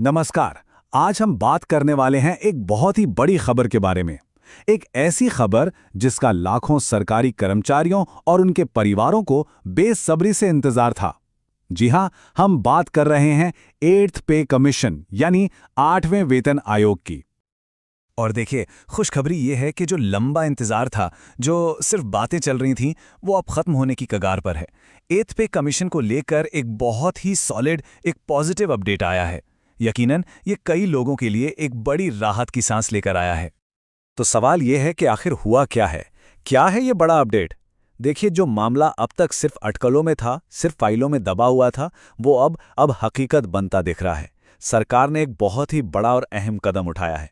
नमस्कार। आज हम बात करने वाले हैं एक बहुत ही बड़ी खबर के बारे में। एक ऐसी खबर जिसका लाखों सरकारी कर्मचारियों और उनके परिवारों को बेसब्री से इंतजार था। जी हां, हम बात कर रहे हैं 8th पे कमीशन यानी 8वें वेतन आयोग की। और देखिए, खुशखबरी ये है कि जो लंबा इंतजार था, जो सिर्फ बातें चल रही थीं, वो अब खत्म होने की कगार पर है। 8th पे कमीशन को लेकर एक बहुत ही सॉलिड, एक पॉजिटिव अपडेट आया है। यकीनन ये कई लोगों के लिए एक बड़ी राहत की सांस लेकर आया है। तो सवाल यह है कि आखिर हुआ क्या है? क्या है ये बड़ा अपडेट? देखिए, जो मामला अब तक सिर्फ अटकलों में था, सिर्फ फाइलों में दबा हुआ था, वो अब हकीकत बनता दिख रहा है। सरकार ने एक बहुत ही बड़ा और अहम कदम उठाया है।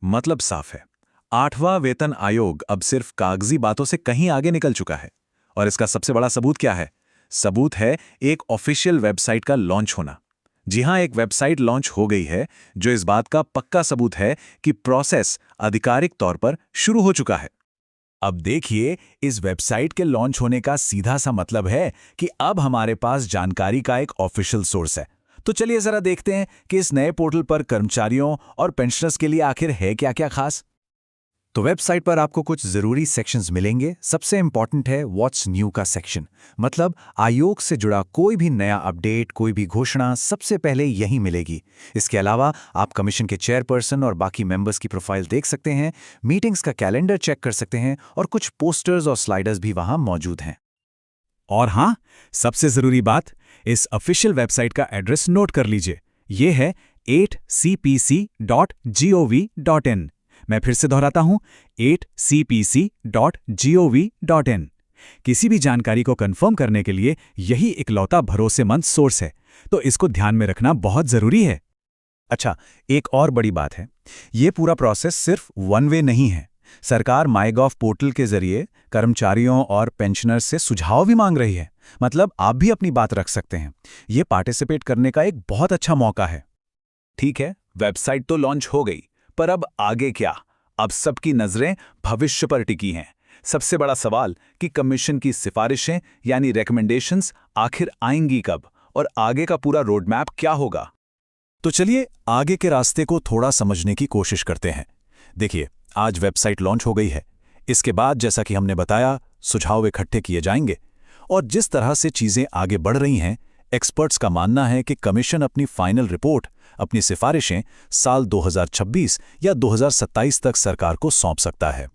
मतलब साफ है, 8वां वेतन आयोग अब सिर्फ कागजी बातों से कहीं आगे निकल चुका है। और इसका सबसे बड़ा सबूत क्या है? सबूत है एक ऑफिशियल वेबसाइट का लॉन्च होना। जी हां, एक वेबसाइट लॉन्च हो गई है, जो इस बात का पक्का सबूत है कि प्रोसेस आधिकारिक तौर पर शुरू हो चुका है। अब देखिए, इस वेबसाइट के लॉन्च होने का सीधा सा मतलब है कि अब हमारे पास जानकारी का एक ऑफिशियल सोर्स है। तो चलिए जरा देखते हैं कि इस नए पोर्टल पर कर्मचारियों और पेंशनर्स के लिए आखिर है क्या-क्या खास। तो वेबसाइट पर आपको कुछ जरूरी सेक्शंस मिलेंगे। सबसे इंपॉर्टेंट है व्हाट्स न्यू का सेक्शन। मतलब आयोग से जुड़ा कोई भी नया अपडेट, कोई भी घोषणा सबसे पहले यहीं मिलेगी। इसके अलावा आप कमीशन के चेयरपर्सन और बाकी मेंबर्स की प्रोफाइल देख सकते हैं, मीटिंग्स का कैलेंडर चेक कर सकते हैं और कुछ पोस्टर्स और स्लाइडर्स भी वहां मौजूद हैं। और हाँ, सबसे जरूरी बात, इस ऑफिशियल वेबसाइट का एड्रेस नोट कर लीजिए। ये है 8cpc.gov.in। मैं फिर से दोहराता हूं, 8cpc.gov.in। किसी भी जानकारी को कंफर्म करने के लिए यही इकलौता भरोसेमंद सोर्स है, तो इसको ध्यान में रखना बहुत जरूरी है। अच्छा, एक और बड़ी बात है, ये पूरा प्रोसेस सिर्फ वन वे नहीं है। सरकार माईगॉव पोर्टल के जरिए कर्मचारियों और पेंशनर्स से सुझाव भी मांग रही है। मतलब आप भी अपनी बात रख सकते हैं। ये पार्टिसिपेट करने का एक बहुत अच्छा मौका है। ठीक है, वेबसाइट तो लॉन्च हो गई, पर अब आगे क्या? अब सबकी नजरें भविष्य पर टिकी हैं। सबसे बड़ा सवाल कि कमीशन की सिफारिशें यानी रिकमेंडेशंस आखिर आएंगी कब, और आगे का पूरा रोड मैप क्या होगा। तो चलिए आगे के रास्ते को थोड़ा समझने की कोशिश करते हैं। देखिए, आज वेबसाइट लॉन्च हो गई है। इसके बाद जैसा कि हमने बताया, सुझाव इकट्ठे किए जाएंगे। और जिस तरह से चीजें आगे बढ़ रही हैं, एक्सपर्ट्स का मानना है कि कमीशन अपनी फाइनल रिपोर्ट, अपनी सिफारिशें साल 2026 या 2027 तक सरकार को सौंप सकता है।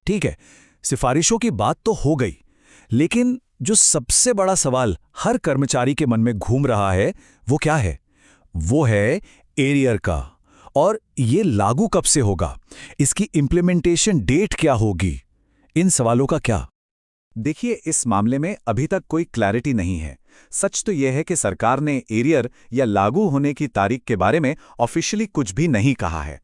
ठीक है, सिफारिशों की बात तो हो गई, लेकिन जो सबसे बड़ा सवाल हर कर्मचारी के मन में घूम रहा है, वो क्या है? वो है एरियर का। और ये लागू कब से होगा? इसकी इम्प्लीमेंटेशन डेट क्या होगी? इन सवालों का क्या? देखिए, इस मामले में अभी तक कोई क्लैरिटी नहीं है। सच तो यह है कि सरकार ने एरियर या लागू होने की तारीख के बारे में ऑफिशियली कुछ भी नहीं कहा है।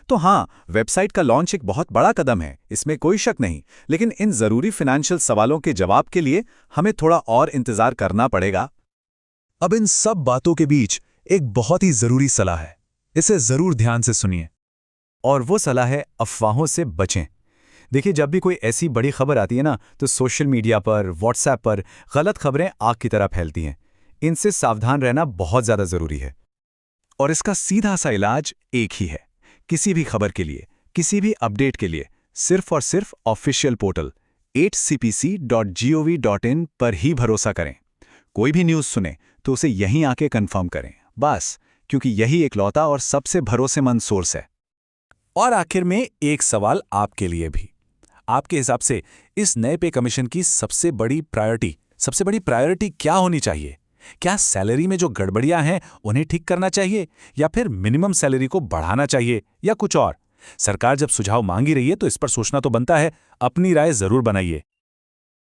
तो हाँ, वेबसाइट का लॉन्च एक बहुत बड़ा कदम है, इसमें कोई शक नहीं। लेकिन इन जरूरी फाइनेंशियल सवालों के जवाब के लिए हमें थोड़ा और इंतजार करना पड़ेगा। अब इन सब बातों के बीच एक बहुत ही जरूरी सलाह है, इसे जरूर ध्यान से सुनिए। और वो सलाह है, अफवाहों से बचें। देखिए, जब भी कोई ऐसी बड़ी खबर आती है ना, तो सोशल मीडिया पर, व्हाट्सएप पर गलत खबरें आग की तरह फैलती हैं। इनसे सावधान रहना बहुत ज़्यादा ज़रूरी है। और इसका सीधा सा इलाज एक ही है। किसी भी खबर के लिए, किसी भी अपडेट के लिए सिर्फ और सिर्फ ऑफिशियल पोर्टल 8cpc.gov.in पर ही भरोसा करें। कोई भी न्यूज़ सुने तो उसे यहीं आके कंफर्म करें, बस, क्योंकि यही इकलौता और सबसे भरोसेमंद सोर्स है। और आखिर में एक सवाल आपके लिए भी। आपके हिसाब से इस नए पे कमीशन की सबसे बड़ी प्रायोरिटी क्या होनी चाहिए? क्या सैलरी में जो गड़बड़ियां हैं उन्हें ठीक करना चाहिए, या फिर मिनिमम सैलरी को बढ़ाना चाहिए, या कुछ और? सरकार जब सुझाव मांगी रही है तो इस पर सोचना तो बनता है। अपनी राय जरूर बनाइए।